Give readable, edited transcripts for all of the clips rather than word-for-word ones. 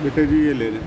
بیٹے جی یہ لے لیں۔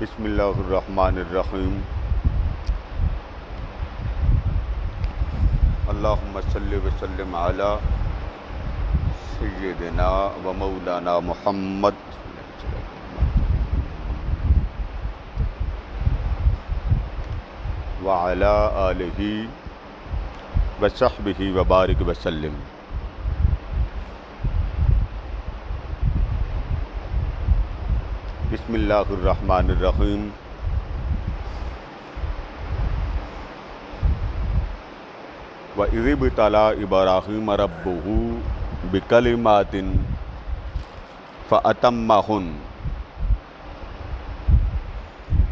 بسم اللہ الرحمن الرحیم۔ اللہم صلی وسلم علی سیدنا و مولانا محمد وعلی آلہ وصحبہ وبارک وسلم۔ بسم اللہ الرحمن الرحیم۔ وَإِذِ ابْتَلَىٰ إِبْرَاهِيمَ رَبُّهُ بِكَلِمَاتٍ فَأَتَمَّهُنَّ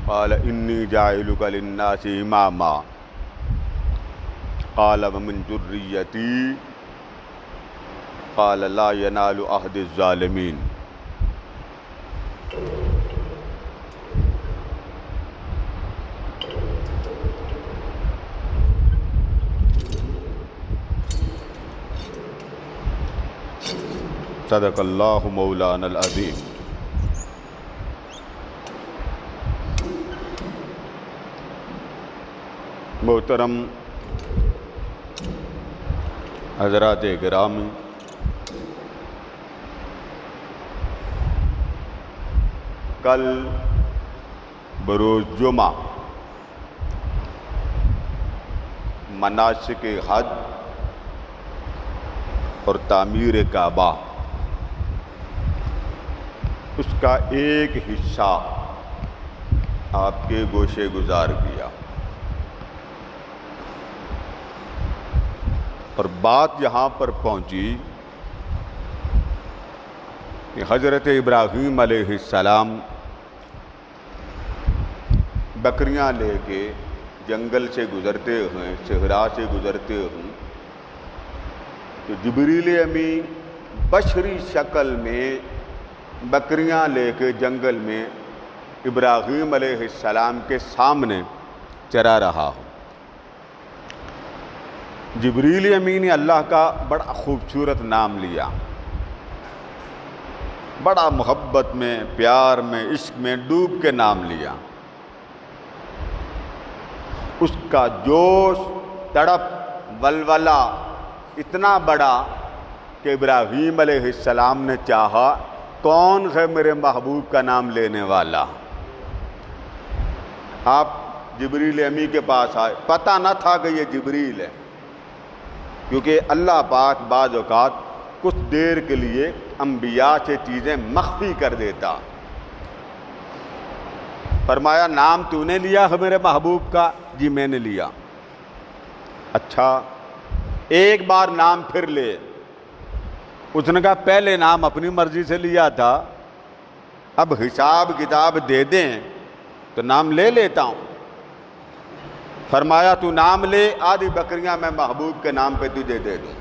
قَالَ إِنِّي جَاعِلُكَ لِلنَّاسِ إِمَامًا قَالَ وَمِنْ ذُرِّيَّتِي قَالَ لَا يَنَالُ عَهْدِ الظَّالِمِينَ۔ صدق اللہ مولانا العظیم۔ محترم حضرات گرامی، کل بروز جمعہ مناسک حج اور تعمیر کعبہ اس کا ایک حصہ آپ کے گوشے گزار کیا، اور بات یہاں پر پہنچی کہ حضرت ابراہیم علیہ السلام بکریاں لے کے جنگل سے گزرتے ہیں، صحرا سے گزرتے ہیں، تو جبریل امین بشری شکل میں بکریاں لے کے جنگل میں ابراہیم علیہ السلام کے سامنے چرا رہا ہوں۔ جبریل امین نے اللہ کا بڑا خوبصورت نام لیا، بڑا محبت میں، پیار میں، عشق میں ڈوب کے نام لیا۔ اس کا جوش، تڑپ، ولولہ اتنا بڑا کہ ابراہیم علیہ السلام نے چاہا کون ہے میرے محبوب کا نام لینے والا۔ آپ جبریل امی کے پاس آئے، پتہ نہ تھا کہ یہ جبریل ہے، کیونکہ اللہ پاک بعض اوقات کچھ دیر کے لیے انبیاء سے چیزیں مخفی کر دیتا۔ فرمایا نام تو نے لیا ہے میرے محبوب کا؟ جی میں نے لیا۔ اچھا ایک بار نام پھر لے۔ اس نے کہا پہلے نام اپنی مرضی سے لیا تھا، اب حساب کتاب دے دیں تو نام لے لیتا ہوں۔ فرمایا تو نام لے، آدھی بکریاں میں محبوب کے نام پہ تجھے دے دوں۔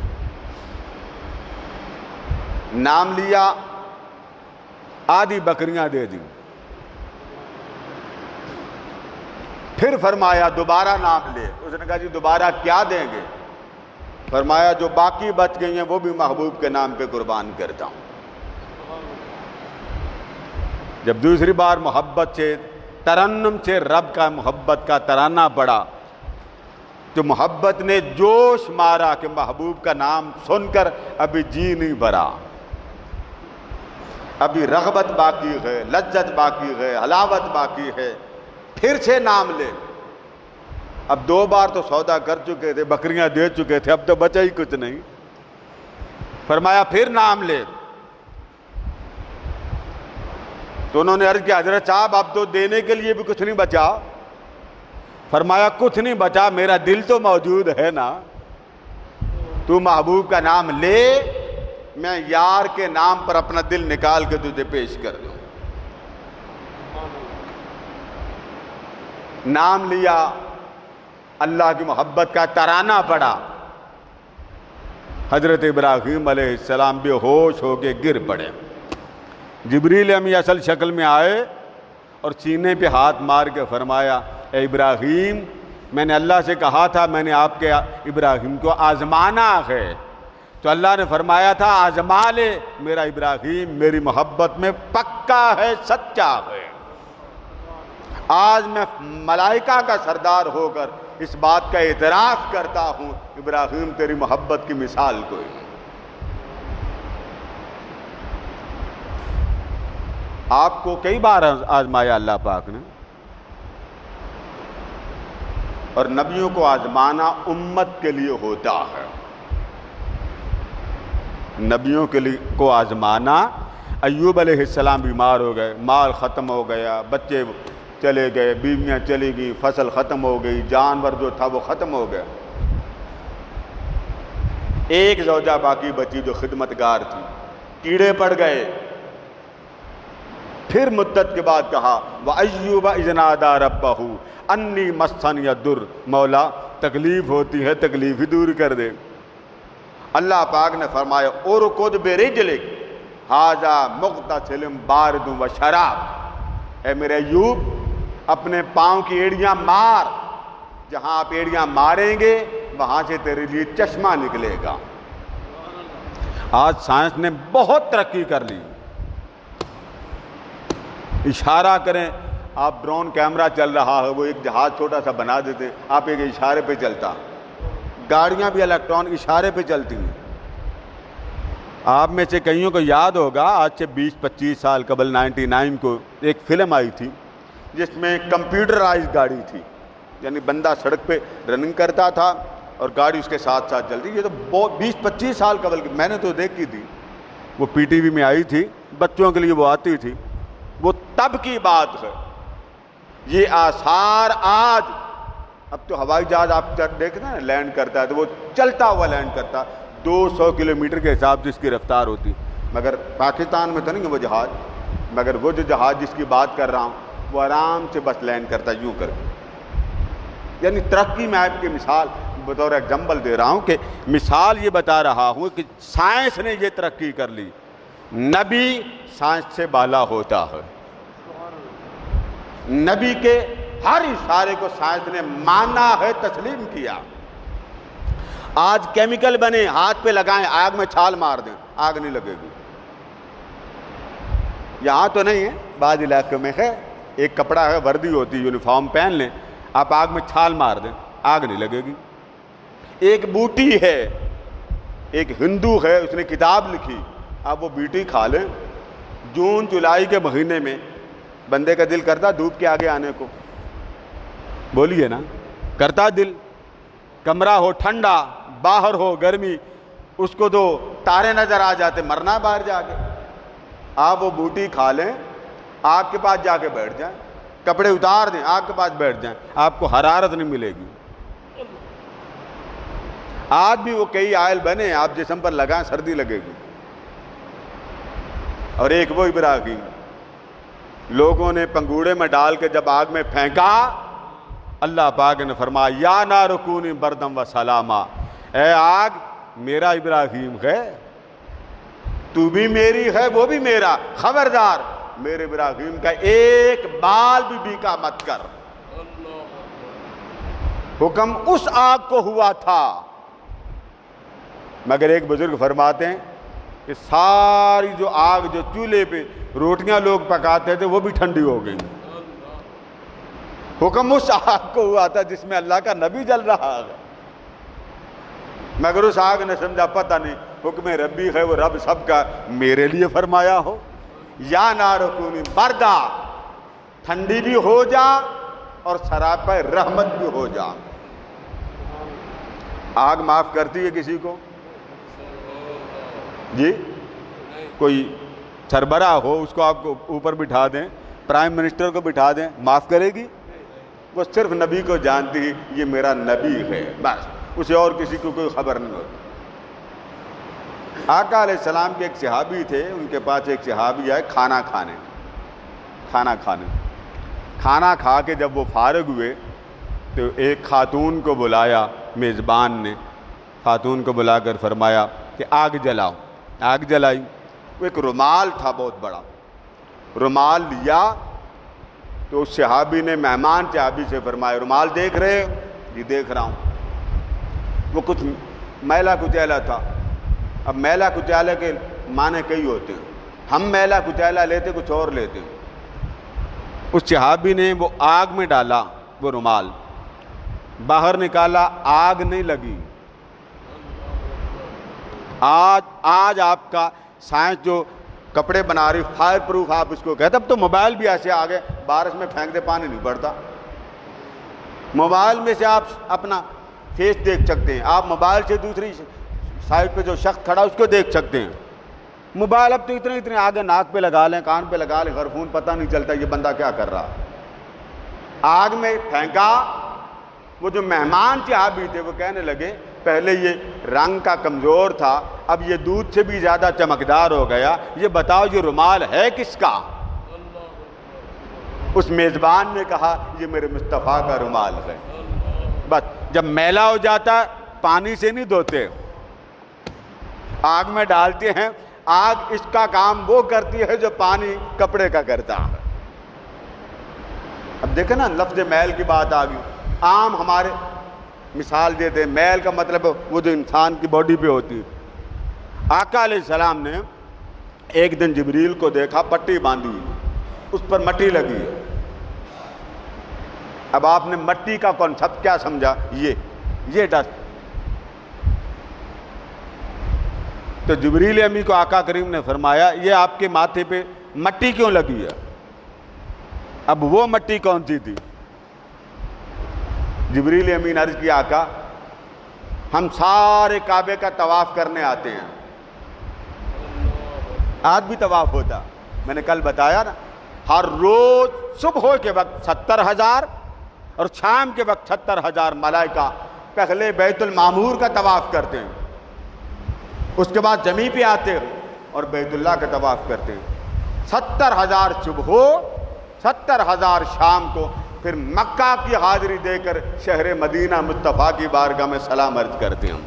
نام لیا، آدھی بکریاں دے دیں۔ پھر فرمایا دوبارہ نام لے۔ اس نے کہا جی دوبارہ کیا دیں گے؟ فرمایا جو باقی بچ گئی ہیں وہ بھی محبوب کے نام پہ قربان کرتا ہوں۔ جب دوسری بار محبت سے، ترنم سے رب کا محبت کا ترانہ پڑا تو محبت نے جوش مارا کہ محبوب کا نام سن کر ابھی جی نہیں بھرا، ابھی رغبت باقی ہے، لذت باقی ہے، حلاوت باقی ہے، پھر سے نام لے۔ اب 2 بار تو سودا کر چکے تھے، بکریاں دے چکے تھے، اب تو بچا ہی کچھ نہیں۔ فرمایا پھر نام لے، تو انہوں نے عرض کیا حضرت صاحب اب تو دینے کے لیے بھی کچھ نہیں بچا۔ فرمایا کچھ نہیں بچا، میرا دل تو موجود ہے نا، تو محبوب کا نام لے، میں یار کے نام پر اپنا دل نکال کے تجھے پیش کر دوں۔ نام لیا، اللہ کی محبت کا ترانہ پڑا، حضرت ابراہیم علیہ السلام بے ہوش ہو کے گر پڑے۔ جبریل امی اصل شکل میں آئے اور سینے پہ ہاتھ مار کے فرمایا اے ابراہیم، میں نے اللہ سے کہا تھا میں نے آپ کے ابراہیم کو آزمانا ہے، تو اللہ نے فرمایا تھا آزما لے، میرا ابراہیم میری محبت میں پکا ہے، سچا ہے۔ آج میں ملائکہ کا سردار ہو کر اس بات کا اعتراف کرتا ہوں، ابراہیم تیری محبت کی مثال کوئی نہیں۔ آپ کو کئی بار آزمایا اللہ پاک نے، اور نبیوں کو آزمانا امت کے لیے ہوتا ہے۔ نبیوں کے لیے کو آزمانا، ایوب علیہ السلام بیمار ہو گئے، مال ختم ہو گیا، بچے چلے گئے، بیویاں چلی گئیں، فصل ختم ہو گئی، جانور جو تھا وہ ختم ہو گیا، ایک زوجہ باقی بچی جو خدمتگار تھی، کیڑے پڑ گئے۔ پھر مدت کے بعد کہا وَأَيُّوبَ إِذْ نَادَىٰ رَبَّهُ أَنِّي مَسَّنِيَ الضُّرُّ، مولا تکلیف ہوتی ہے تکلیف ہی دور کر دے۔ اللہ پاک نے فرمایا اُرْكُضْ بِرِجْلِكَ هَٰذَا مُغْتَسِلٌ بَارِدٌ وَشَرَابٌ، اے میرے ایوب اپنے پاؤں کی ایڑیاں مار، جہاں آپ ایڑیاں ماریں گے وہاں سے تیرے لیے چشمہ نکلے گا۔ آج سائنس نے بہت ترقی کر لی، اشارہ کریں، آپ ڈرون کیمرہ چل رہا ہے، وہ ایک جہاز چھوٹا سا بنا دیتے، آپ ایک اشارے پہ چلتا، گاڑیاں بھی الیکٹران اشارے پہ چلتی ہیں۔ آپ میں سے کئیوں کو یاد ہوگا آج سے 20-25 سال قبل 99 کو ایک فلم آئی تھی جس میں کمپیوٹرائز گاڑی تھی، یعنی بندہ سڑک پہ رننگ کرتا تھا اور گاڑی اس کے ساتھ ساتھ چلتی۔ یہ تو 20-25 سال قبل کی، میں نے تو دیکھی تھی، وہ پی ٹی وی میں آئی تھی، بچوں کے لیے وہ آتی تھی، وہ تب کی بات ہے۔ یہ آثار آج، اب تو ہوائی جہاز آپ دیکھتے ہیں لینڈ کرتا ہے تو وہ چلتا ہوا لینڈ کرتا، 200 کلومیٹر کے حساب سے اس کی رفتار ہوتی، مگر پاکستان میں تو نہیں ہے وہ جہاز، مگر وہ جو جہاز جس کی بات کر رہا ہوں وہ آرام سے بس لینڈ کرتا یوں کر کے۔ یعنی ترقی میں آپ کی مثال بطور ایگزامپل دے رہا ہوں کہ مثال یہ بتا رہا ہوں کہ سائنس نے یہ ترقی کر لی، نبی سائنس سے بالا ہوتا ہے۔ نبی کے ہر اشارے کو سائنس نے مانا ہے، تسلیم کیا۔ آج کیمیکل بنے، ہاتھ پہ لگائیں، آگ میں چھال مار دیں، آگ نہیں لگے گی۔ یہاں تو نہیں ہے، بعض علاقوں میں ہے، ایک کپڑا ہے، وردی ہوتی، یونیفارم پہن لیں، آپ آگ میں چھال مار دیں، آگ نہیں لگے گی۔ ایک بوٹی ہے، ایک ہندو ہے، اس نے کتاب لکھی، آپ وہ بیٹی کھا لیں، جون جولائی کے مہینے میں بندے کا دل کرتا دھوپ کے آگے آنے کو، بولیے نا، کرتا دل، کمرہ ہو ٹھنڈا، باہر ہو گرمی، اس کو تو تارے نظر آ جاتے، مرنا باہر جا کے۔ آپ وہ بوٹی کھا لیں، آگ کے پاس جا کے بیٹھ جائیں، کپڑے اتار دیں، آگ کے پاس بیٹھ جائیں، آپ کو حرارت نہیں ملے گی۔ آج بھی وہ کئی آئل بنے، آپ جسم پر لگائیں سردی لگے گی۔ اور ایک وہ ابراہیم، لوگوں نے پنگوڑے میں ڈال کے جب آگ میں پھینکا، اللہ پاک نے فرمایا یا نار کونی بردم و سلاما، اے آگ میرا ابراہیم ہے، تو بھی میری ہے وہ بھی میرا، خبردار میرے ابراہیم کا ایک بال بھی بیکا مت کر۔ حکم اس آگ کو ہوا تھا، مگر ایک بزرگ فرماتے ہیں کہ ساری جو آگ جو چولہے پہ روٹیاں لوگ پکاتے تھے وہ بھی ٹھنڈی ہو گئی۔ حکم اس آگ کو ہوا تھا جس میں اللہ کا نبی جل رہا ہے، مگر اس آگ نے سمجھا پتہ نہیں حکم ربی ہے، وہ رب سب کا میرے لیے فرمایا ہو۔ یا نار کونی بردا، ٹھنڈی بھی ہو جا اور سراپا رحمت بھی ہو جا۔ آگ معاف کرتی ہے کسی کو؟ جی کوئی سربراہ ہو اس کو آپ کو اوپر بٹھا دیں، پرائم منسٹر کو بٹھا دیں، معاف کرے گی؟ وہ صرف نبی کو جانتی ہے یہ میرا نبی ہے، بس اسے اور کسی کو کوئی خبر نہیں ہوتی۔ آقا علیہ السلام کے ایک صحابی تھے، ان کے پاس ایک صحابی آئے کھانا کھا کے جب وہ فارغ ہوئے تو ایک خاتون کو بلایا، میزبان نے خاتون کو بلا کر فرمایا کہ آگ جلاؤ۔ آگ جلائی، وہ ایک رومال تھا بہت بڑا، رومال لیا تو اس صحابی نے مہمان صحابی سے فرمایا رومال دیکھ رہے ہو؟ جی دیکھ رہا ہوں۔ وہ کچھ میلا کچیلا تھا۔ اب میلا کچیلا کے معنی کئی ہوتے ہیں، ہم میلا کچیلا لیتے کچھ اور لیتے ہیں۔ اس صحابی نے وہ آگ میں ڈالا، وہ رومال باہر نکالا، آگ نہیں لگی۔ آج آپ کا سائنس جو کپڑے بنا رہی فائر پروف آپ اس کو کہتے، اب تو موبائل بھی ایسے آگے بارش میں پھینک دے پانی نہیں پڑتا، موبائل میں سے آپ اپنا فیس دیکھ سکتے ہیں، آپ موبائل سے دوسری سائڈ پہ جو شخص کھڑا اس کو دیکھ سکتے ہیں۔ موبائل اب تو اتنے آگے ناک پہ لگا لیں، کان پہ لگا لیں، غرفون پتہ نہیں چلتا یہ بندہ کیا کر رہا۔ آگ میں پھینکا، وہ جو مہمان صحابی تھے وہ کہنے لگے پہلے یہ رنگ کا کمزور تھا، اب یہ دودھ سے بھی زیادہ چمکدار ہو گیا، یہ بتاؤ یہ رومال ہے کس کا؟ اس میزبان نے کہا یہ میرے مصطفیٰ کا رومال ہے۔ بس جب میلا ہو جاتا پانی سے نہیں دھوتے، آگ میں ڈالتے ہیں، آگ اس کا کام وہ کرتی ہے جو پانی کپڑے کا کرتا ہے۔ اب دیکھیں نا لفظ میل کی بات آ گئی، عام ہمارے مثال دیتے ہیں، میل کا مطلب وہ جو انسان کی باڈی پہ ہوتی ہے۔ آقا علیہ السلام نے ایک دن جبریل کو دیکھا پٹی باندھی ہوئی، اس پر مٹی لگی ہے۔ اب آپ نے مٹی کا کانسیپٹ کیا سمجھا؟ یہ ڈسٹ۔ تو جبریل امی کو آقا کریم نے فرمایا یہ آپ کے ماتھے پہ مٹی کیوں لگی ہے؟ اب وہ مٹی کون سی تھی؟ جبریل امین عرض کیا آقا ہم سارے کعبے کا طواف کرنے آتے ہیں، آج بھی طواف ہوتا، میں نے کل بتایا نا، ہر روز صبح کے وقت 70,000 اور شام کے وقت 70,000 ملائکہ پہلے بیت المعمور کا طواف کرتے ہیں، اس کے بعد زمین پہ آتے ہیں اور بیت اللہ کا طواف کرتے ہیں۔ 70,000 صبح، 70,000 شام کو، پھر مکہ کی حاضری دے کر شہر مدینہ مصطفیٰ کی بارگاہ میں سلام عرض کرتے ہیں،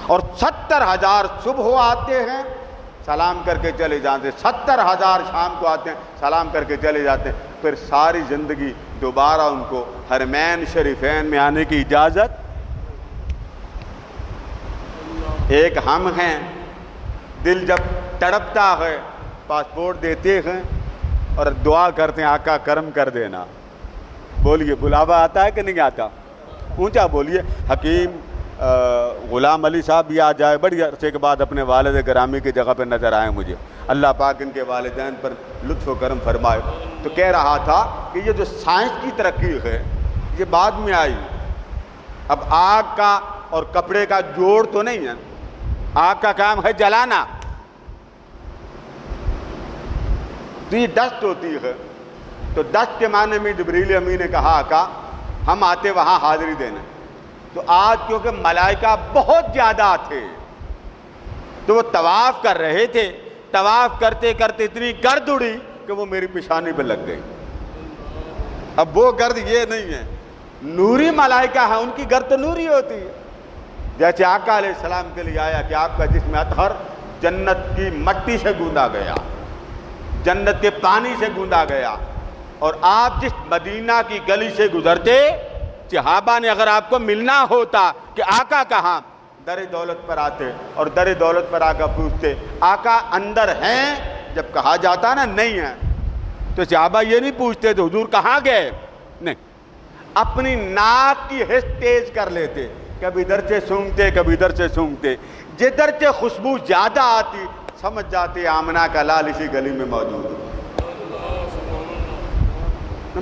اور 70,000 صبح آتے ہیں سلام کر کے چلے جاتے ہیں، 70,000 شام کو آتے ہیں سلام کر کے چلے جاتے ہیں، پھر ساری زندگی دوبارہ ان کو حرمین شریفین میں آنے کی اجازت۔ ایک ہم ہیں، دل جب تڑپتا ہے پاسپورٹ دیتے ہیں اور دعا کرتے ہیں آقا کرم کر دینا۔ بولیے بلاوا آتا ہے کہ نہیں آتا؟ اونچا بولیے۔ حکیم غلام علی صاحب بھی آ جائے، بڑی عرصے کے بعد اپنے والد گرامی کی جگہ پہ نظر آئے مجھے، اللہ پاک ان کے والدین پر لطف و کرم فرمائے۔ تو کہہ رہا تھا کہ یہ جو سائنس کی ترقی ہے یہ بعد میں آئی، اب آگ کا اور کپڑے کا جوڑ تو نہیں ہے، آگ کا کام ہے جلانا، تو یہ ڈسٹ ہوتی ہے۔ تو ڈسٹ کے معنی میں جبریل امین نے کہا آقا ہم آتے وہاں حاضری دینے، تو آج کیونکہ ملائکہ بہت زیادہ تھے تو وہ طواف کر رہے تھے، طواف کرتے کرتے اتنی گرد اڑی کہ وہ میری پیشانی پہ لگ گئی۔ اب وہ گرد یہ نہیں ہے، نوری ملائکہ ہیں، ان کی گرد تو نوری ہوتی ہے۔ جیسے آقا علیہ السلام کے لیے آیا کہ آپ کا جسم اطہر جنت کی مٹی سے گوندا گیا، جنت کے پانی سے گوندا گیا، اور آپ جس مدینہ کی گلی سے گزرتے صحابہ نے اگر آپ کو ملنا ہوتا کہ آقا کہاں، در دولت پر آتے اور در دولت پر آ کر پوچھتے آقا اندر ہیں، جب کہا جاتا نا نہیں ہے تو صحابہ یہ نہیں پوچھتے تو حضور کہاں گئے، نہیں، اپنی ناک کی حس تیز کر لیتے، کبھی ادھر سے سونگتے کبھی ادھر سے سونگتے، جدھر سے خوشبو زیادہ آتی سمجھ جاتے آمنہ کا لال اسی گلی میں موجود ہے۔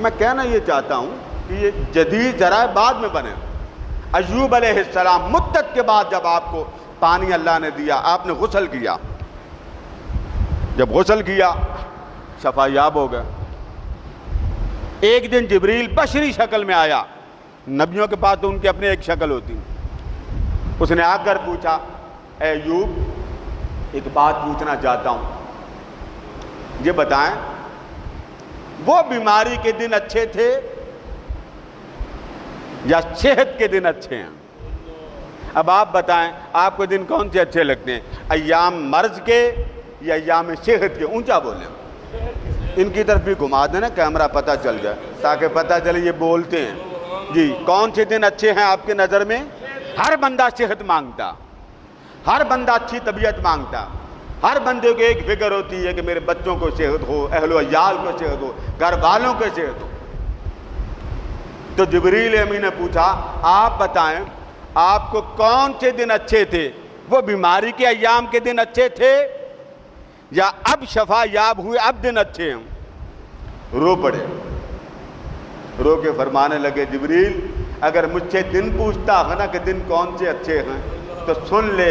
میں کہنا یہ چاہتا ہوں کہ یہ جدید ذرائع بعد میں بنے، ایوب علیہ السلام مدت کے بعد جب آپ کو پانی اللہ نے دیا، آپ نے غسل کیا، جب غسل کیا شفا یاب ہو گئے۔ ایک دن جبریل بشری شکل میں آیا، نبیوں کے پاس تو ان کی اپنی ایک شکل ہوتی، اس نے آ کر پوچھا اے ایوب ایک بات پوچھنا چاہتا ہوں، یہ بتائیں وہ بیماری کے دن اچھے تھے یا صحت کے دن اچھے ہیں؟ اب آپ بتائیں آپ کو دن کون سے اچھے لگتے ہیں، ایام مرض کے یا ایام صحت کے؟ اونچا بولیں، ان کی طرف بھی گھما دیں نا کیمرہ، پتہ چل جائے تاکہ پتہ چلے یہ بولتے ہیں۔ جی کون سے دن اچھے ہیں آپ کے نظر میں؟ ہر بندہ صحت مانگتا، ہر بندہ اچھی طبیعت مانگتا، ہر بندے کو ایک فکر ہوتی ہے کہ میرے بچوں کو صحت ہو، اہل و عیال کو صحت ہو، گھر والوں کو صحت ہو۔ تو جبریل امین نے پوچھا آپ بتائیں آپ کو کون سے دن اچھے تھے، وہ بیماری کے ایام کے دن اچھے تھے یا اب شفا یاب ہوئے اب دن اچھے ہیں؟ رو پڑے، رو کے فرمانے لگے جبریل اگر مجھ سے دن پوچھتا ہے نا کہ دن کون سے اچھے ہیں تو سن لے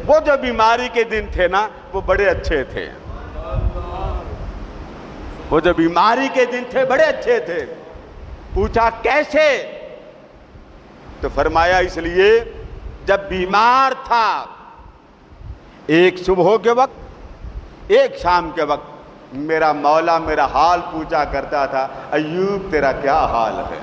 وہ جو بیماری کے دن تھے نا وہ بڑے اچھے تھے، وہ جو بیماری کے دن تھے بڑے اچھے تھے۔ پوچھا کیسے؟ تو فرمایا اس لیے جب بیمار تھا ایک صبح کے وقت ایک شام کے وقت میرا مولا میرا حال پوچھا کرتا تھا ایوب تیرا کیا حال ہے؟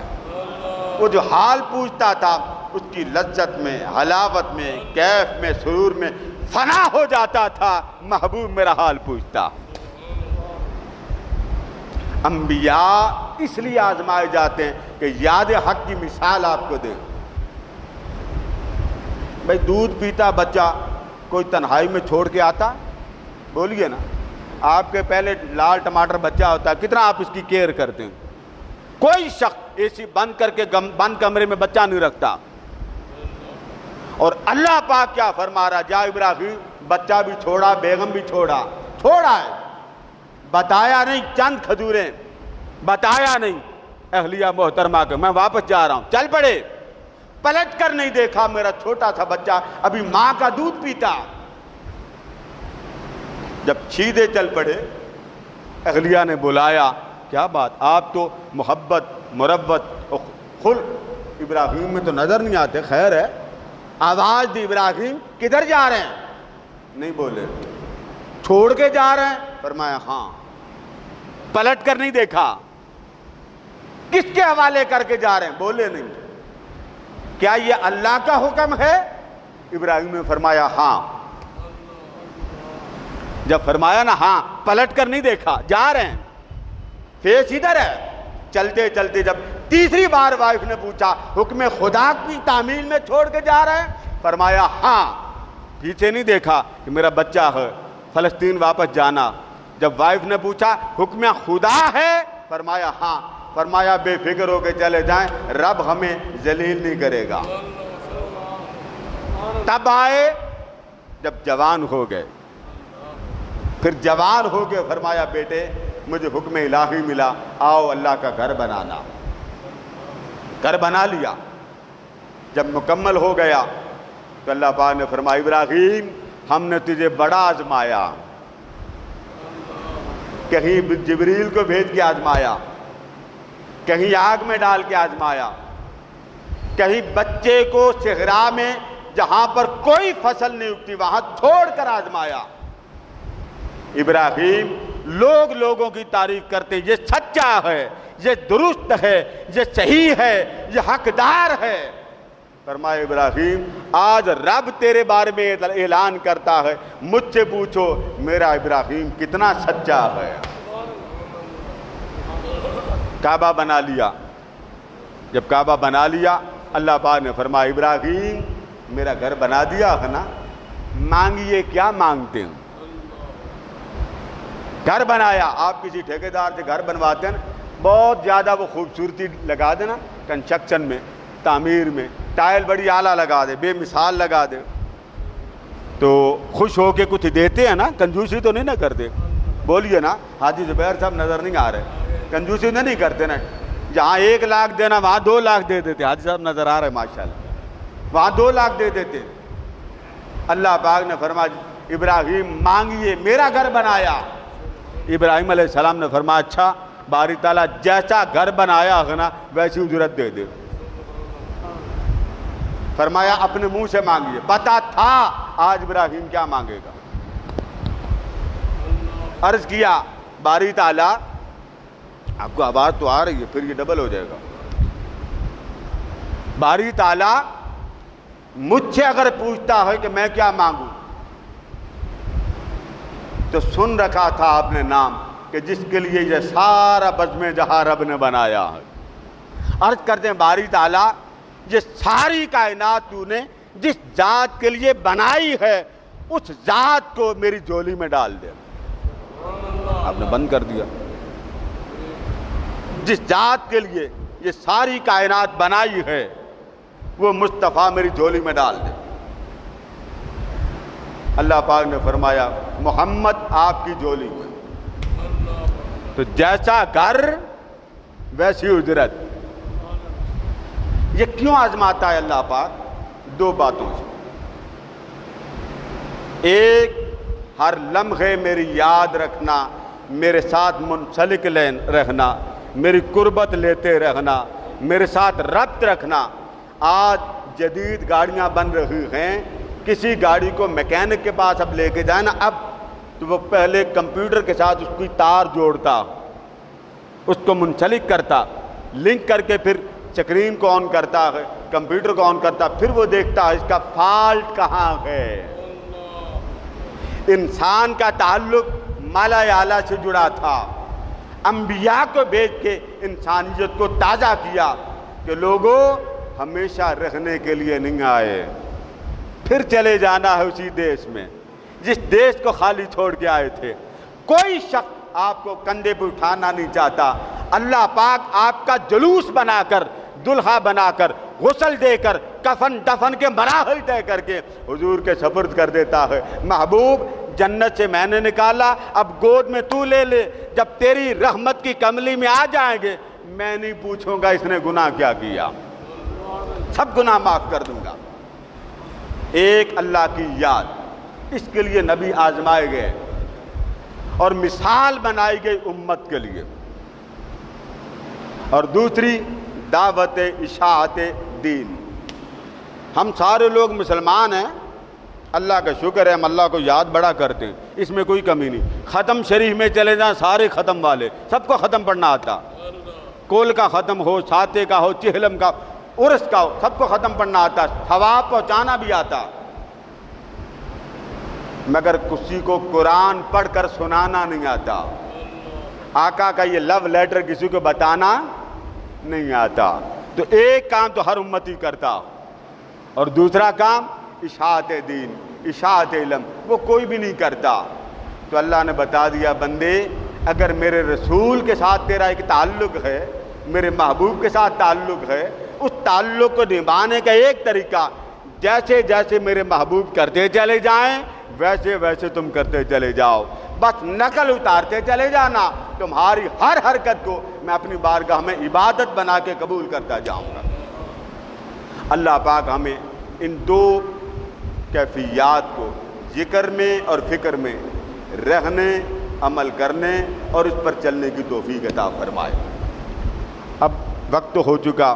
وہ جو حال پوچھتا تھا اس کی لذت میں، حلاوت میں، کیف میں، سرور میں فنا ہو جاتا تھا۔ محبوب میرا حال پوچھتا۔ انبیاء اس لیے آزمائے جاتے ہیں کہ یاد حق کی مثال آپ کو دے۔ بھائی دودھ پیتا بچہ کوئی تنہائی میں چھوڑ کے آتا؟ بولیے نا، آپ کے پہلے لال ٹماٹر بچہ ہوتا ہے کتنا آپ اس کی کیئر کرتے ہیں؟ کوئی شخص اے سی بند کر کے بند کمرے میں بچہ نہیں رکھتا۔ اور اللہ پاک کیا فرما رہا، جا ابراہیم بچہ بھی چھوڑا بیگم بھی چھوڑا ہے، بتایا نہیں چند کھجوریں، بتایا نہیں اہلیہ محترمہ کے میں واپس جا رہا ہوں، چل پڑے، پلٹ کر نہیں دیکھا میرا چھوٹا سا بچہ ابھی ماں کا دودھ پیتا۔ جب سیدھے چل پڑے اہلیہ نے بلایا، کیا بات آپ تو محبت مروت خلق ابراہیم میں تو نظر نہیں آتے، خیر ہے؟ آواز دی ابراہیم کدھر جا رہے ہیں؟ نہیں بولے، چھوڑ کے جا رہے ہیں؟ فرمایا ہاں۔ پلٹ کر نہیں دیکھا، کس کے حوالے کر کے جا رہے ہیں؟ بولے نہیں۔ کیا یہ اللہ کا حکم ہے؟ ابراہیم نے فرمایا ہاں۔ جب فرمایا نا ہاں، پلٹ کر نہیں دیکھا، جا رہے ہیں، فیس ادھر ہے۔ چلتے چلتے جب تیسری بار وائف نے پوچھا حکم خدا کی تعمیل میں چھوڑ کے جا رہے ہیں؟ فرمایا ہاں۔ پیچھے نہیں دیکھا کہ میرا بچہ ہے، فلسطین واپس جانا۔ جب وائف نے پوچھا حکم خدا ہے؟ فرمایا ہاں۔ فرمایا بے فکر ہو کے چلے جائیں، رب ہمیں ذلیل نہیں کرے گا۔ تب آئے جب جوان ہو گئے، پھر جوان ہو کے فرمایا بیٹے مجھے حکم الہی ملا، آؤ اللہ کا گھر بنانا۔ گھر بنا لیا۔ جب مکمل ہو گیا تو اللہ پاک نے فرمایا ابراہیم ہم نے تجھے بڑا آزمایا، کہیں جبریل کو بھیج کے آزمایا، کہیں آگ میں ڈال کے آزمایا، کہیں بچے کو صحرا میں جہاں پر کوئی فصل نہیں اگتی وہاں چھوڑ کر آزمایا۔ ابراہیم لوگوں کی تعریف کرتے یہ سچا ہے، یہ درست ہے، یہ صحیح ہے، یہ حقدار ہے۔ فرمایا ابراہیم آج رب تیرے بارے میں اعلان کرتا ہے، مجھ سے پوچھو میرا ابراہیم کتنا سچا ہے۔ کعبہ بنا لیا۔ جب کعبہ بنا لیا اللہ پاک نے فرمایا ابراہیم میرا گھر بنا دیا ہے نا، مانگیے کیا مانگتے ہیں؟ گھر بنایا۔ آپ کسی ٹھیکیدار سے گھر بنواتے ہیں بہت زیادہ وہ خوبصورتی لگا دے نا، کنسٹرکشن میں تعمیر میں ٹائل بڑی اعلیٰ لگا دے، بے مثال لگا دے، تو خوش ہو کے کچھ دیتے ہیں نا، کنجوسی تو نہیں نہ کرتے؟ بولیے نا، حاجی زبیر صاحب نظر نہیں آ رہے، کنجوسی نہیں کرتے نا، جہاں 1 لاکھ دینا وہاں 2 لاکھ دے دیتے۔ حاجی صاحب نظر آ رہے ماشاءاللہ، وہاں 2 لاکھ دے دیتے۔ اللہ پاک نے فرمایا ابراہیم مانگیے، میرا گھر بنایا۔ ابراہیم علیہ السلام نے فرمایا اچھا باری تعالیٰ جیسا گھر بنایا ہے نا ویسی اجرت دے دے۔ فرمایا اپنے منہ سے مانگیے، پتا تھا آج ابراہیم کیا مانگے گا۔ عرض کیا باری تعالیٰ، آپ کو آواز تو آ رہی ہے پھر یہ ڈبل ہو جائے گا، باری تعالیٰ مجھ سے اگر پوچھتا ہے کہ میں کیا مانگوں تو سن رکھا تھا آپ نے نام کہ جس کے لیے یہ سارا بزم جہاں رب نے بنایا ہے۔ عرض کرتے ہیں باری تعالیٰ یہ ساری کائنات تو نے جس ذات کے لیے بنائی ہے اس ذات کو میری جھولی میں ڈال دے۔ آپ نے بند کر دیا۔ جس ذات کے لیے یہ ساری کائنات بنائی ہے وہ مصطفیٰ میری جھولی میں ڈال دے۔ اللہ پاک نے فرمایا محمد آپ کی جھولی میں، تو جیسا گھر ویسی اجرت۔ یہ کیوں آزماتا ہے اللہ پاک؟ 2 باتوں سے۔ ایک، ہر لمحے میری یاد رکھنا، میرے ساتھ منسلک رہنا، میری قربت لیتے رہنا، میرے ساتھ ربط رکھنا۔ آج جدید گاڑیاں بن رہی ہیں، کسی گاڑی کو میکینک کے پاس اب لے کے جائے نا، اب تو وہ پہلے کمپیوٹر کے ساتھ اس کی تار جوڑتا، اس کو منسلک کرتا، لنک کر کے پھر سکرین کو آن کرتا ہے، کمپیوٹر کو آن کرتا، پھر وہ دیکھتا ہے اس کا فالٹ کہاں ہے۔ انسان کا تعلق مالا اعلیٰ سے جڑا تھا، انبیاء کو بھیج کے انسانیت کو تازہ کیا کہ لوگوں ہمیشہ رہنے کے لیے نہیں آئے، پھر چلے جانا ہے اسی دیش میں جس دیش کو خالی چھوڑ کے آئے تھے۔ کوئی شخص آپ کو کندھے پہ اٹھانا نہیں چاہتا۔ اللہ پاک آپ کا جلوس بنا کر، دلہا بنا کر، غسل دے کر، کفن دفن کے مراحل طے کر کے حضور کے سپرد کر دیتا ہے۔ محبوب جنت سے میں نے نکالا، اب گود میں تو لے لے، جب تیری رحمت کی کملی میں آ جائیں گے میں نہیں پوچھوں گا اس نے گناہ کیا کیا، سب گناہ معاف کر دوں گا۔ ایک اللہ کی یاد، اس کے لیے نبی آزمائے گئے اور مثال بنائی گئی امت کے لیے، اور دوسری دعوت اشاعت دین۔ ہم سارے لوگ مسلمان ہیں، اللہ کا شکر ہے، ہم اللہ کو یاد بڑا کرتے ہیں، اس میں کوئی کمی نہیں۔ ختم شریف میں چلے جائیں سارے ختم والے، سب کو ختم پڑھنا آتا، کول کا ختم ہو، ساتے کا ہو، چہلم کا، عرس کا ہو، سب کو ختم پڑھنا آتا، ثواب پہنچانا بھی آتا، مگر کسی کو قرآن پڑھ کر سنانا نہیں آتا، آقا کا یہ لو لیٹر کسی کو بتانا نہیں آتا۔ تو ایک کام تو ہر امتی کرتا، اور دوسرا کام اشاعت دین، اشاعت علم، وہ کوئی بھی نہیں کرتا۔ تو اللہ نے بتا دیا بندے اگر میرے رسول کے ساتھ تیرا ایک تعلق ہے، میرے محبوب کے ساتھ تعلق ہے، اس تعلق کو نبھانے کا ایک طریقہ جیسے جیسے میرے محبوب کرتے چلے جائیں ویسے ویسے تم کرتے چلے جاؤ، بس نقل اتارتے چلے جانا، تمہاری ہر حرکت کو میں اپنی بارگاہ میں عبادت بنا کے قبول کرتا جاؤں گا۔ اللہ پاک ہمیں ان 2 کیفیات کو ذکر میں اور فکر میں رہنے، عمل کرنے اور اس پر چلنے کی توفیق عطا فرمائے۔ اب وقت ہو چکا،